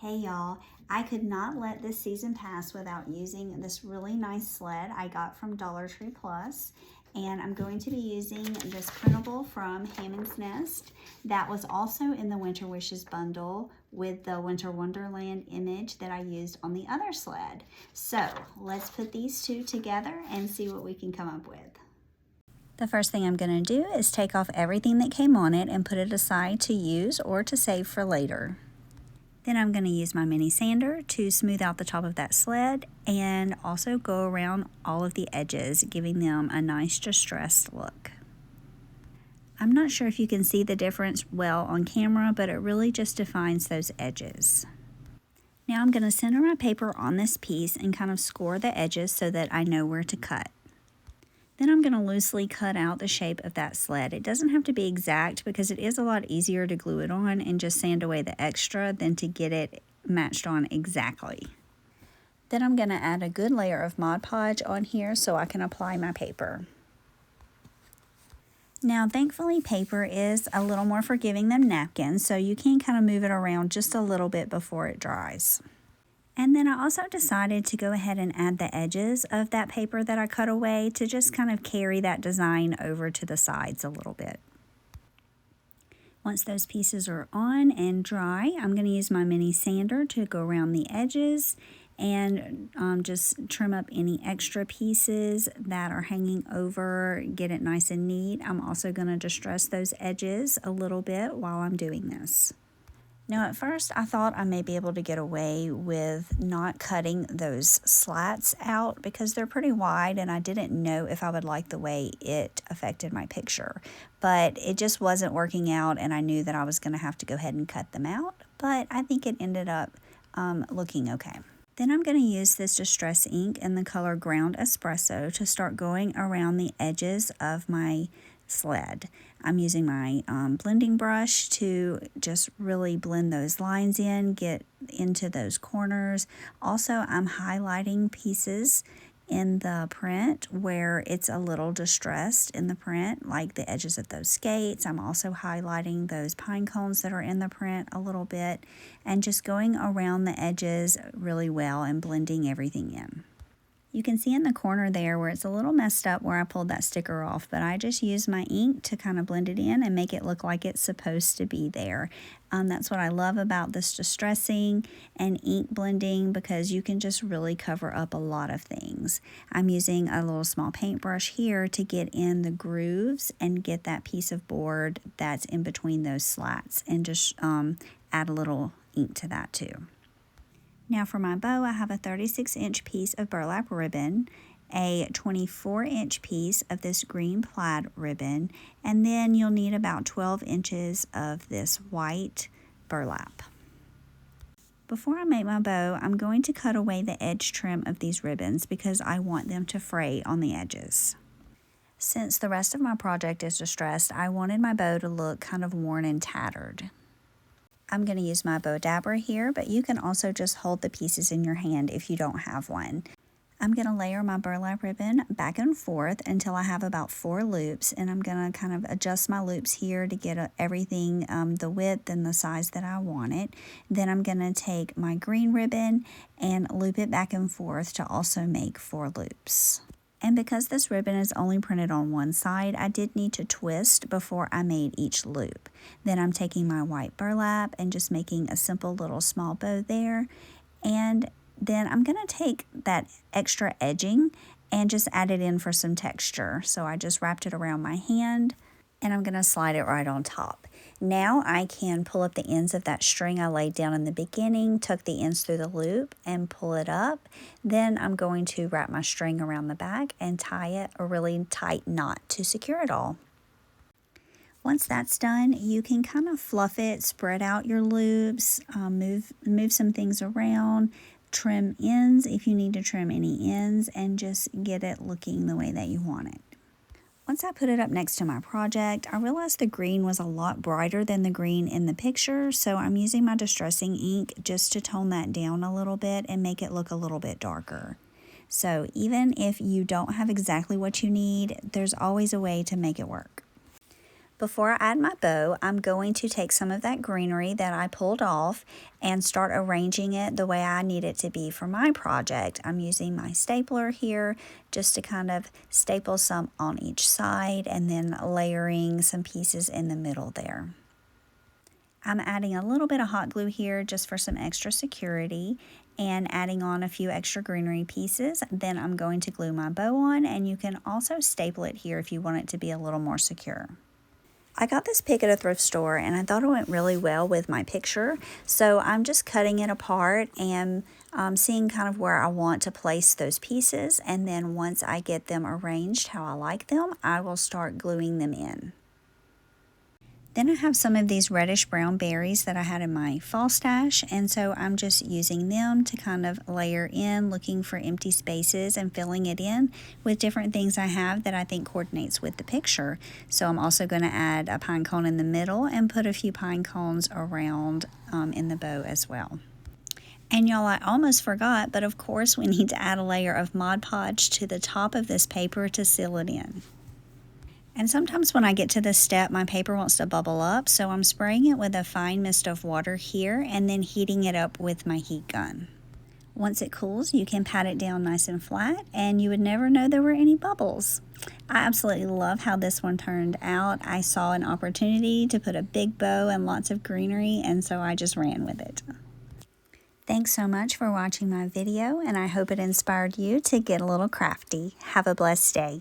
Hey y'all, I could not let this season pass without using this really nice sled I got from Dollar Tree Plus. And I'm going to be using this printable from Hammond's Nest that was also in the Winter Wishes bundle with the Winter Wonderland image that I used on the other sled. So let's put these two together and see what we can come up with. The first thing I'm going to do is take off everything that came on it and put it aside to use or to save for later. Then I'm going to use my mini sander to smooth out the top of that sled and also go around all of the edges, giving them a nice distressed look. I'm not sure if you can see the difference well on camera, but it really just defines those edges. Now I'm going to center my paper on this piece and kind of score the edges so that I know where to cut. Then I'm going to loosely cut out the shape of that sled. It doesn't have to be exact because it is a lot easier to glue it on and just sand away the extra than to get it matched on exactly. Then I'm going to add a good layer of Mod Podge on here so I can apply my paper. Now thankfully paper is a little more forgiving than napkins, so you can kind of move it around just a little bit before it dries. And then I also decided to go ahead and add the edges of that paper that I cut away to just kind of carry that design over to the sides a little bit. Once those pieces are on and dry, I'm going to use my mini sander to go around the edges and just trim up any extra pieces that are hanging over, get it nice and neat. I'm also going to distress those edges a little bit while I'm doing this. Now at first I thought I may be able to get away with not cutting those slats out because they're pretty wide and I didn't know if I would like the way it affected my picture. But it just wasn't working out and I knew that I was going to have to go ahead and cut them out, but I think it ended up looking okay. Then I'm going to use this distress ink in the color Ground Espresso to start going around the edges of my sled. I'm using my blending brush to just really blend those lines in, get into those corners. Also, I'm highlighting pieces in the print where it's a little distressed in the print, like the edges of those skates. I'm also highlighting those pine cones that are in the print a little bit and just going around the edges really well and blending everything in. You can see in the corner there where it's a little messed up where I pulled that sticker off, but I just used my ink to kind of blend it in and make it look like it's supposed to be there. That's what I love about this distressing and ink blending because you can just really cover up a lot of things. I'm using a little small paintbrush here to get in the grooves and get that piece of board that's in between those slats and just add a little ink to that too. Now for my bow, I have a 36-inch piece of burlap ribbon, a 24-inch piece of this green plaid ribbon, and then you'll need about 12 inches of this white burlap. Before I make my bow, I'm going to cut away the edge trim of these ribbons because I want them to fray on the edges. Since the rest of my project is distressed, I wanted my bow to look kind of worn and tattered. I'm going to use my bow dabber here, but you can also just hold the pieces in your hand if you don't have one. I'm going to layer my burlap ribbon back and forth until I have about 4 loops, and I'm going to kind of adjust my loops here to get everything the width and the size that I want it. Then I'm going to take my green ribbon and loop it back and forth to also make 4 loops. And because this ribbon is only printed on one side, I did need to twist before I made each loop. Then I'm taking my white burlap and just making a simple little small bow there. And then I'm going to take that extra edging and just add it in for some texture. So I just wrapped it around my hand and I'm going to slide it right on top. Now I can pull up the ends of that string I laid down in the beginning, tuck the ends through the loop and pull it up. Then I'm going to wrap my string around the back and tie it a really tight knot to secure it all. Once that's done, you can kind of fluff it, spread out your loops, move some things around, trim ends if you need to trim any ends, and just get it looking the way that you want it. Once I put it up next to my project, I realized the green was a lot brighter than the green in the picture, so I'm using my distressing ink just to tone that down a little bit and make it look a little bit darker. So even if you don't have exactly what you need, there's always a way to make it work. Before I add my bow, I'm going to take some of that greenery that I pulled off and start arranging it the way I need it to be for my project. I'm using my stapler here just to kind of staple some on each side and then layering some pieces in the middle there. I'm adding a little bit of hot glue here just for some extra security and adding on a few extra greenery pieces. Then I'm going to glue my bow on, and you can also staple it here if you want it to be a little more secure. I got this pick at a thrift store and I thought it went really well with my picture, so I'm just cutting it apart and seeing kind of where I want to place those pieces, and then once I get them arranged how I like them, I will start gluing them in. Then I have some of these reddish brown berries that I had in my fall stash, and so I'm just using them to kind of layer in, looking for empty spaces and filling it in with different things I have that I think coordinates with the picture. So I'm also going to add a pine cone in the middle and put a few pine cones around in the bow as well. And y'all, I almost forgot, but of course we need to add a layer of Mod Podge to the top of this paper to seal it in. And sometimes when I get to this step, my paper wants to bubble up, so I'm spraying it with a fine mist of water here and then heating it up with my heat gun. Once it cools, you can pat it down nice and flat, and you would never know there were any bubbles. I absolutely love how this one turned out. I saw an opportunity to put a big bow and lots of greenery, and so I just ran with it. Thanks so much for watching my video, and I hope it inspired you to get a little crafty. Have a blessed day.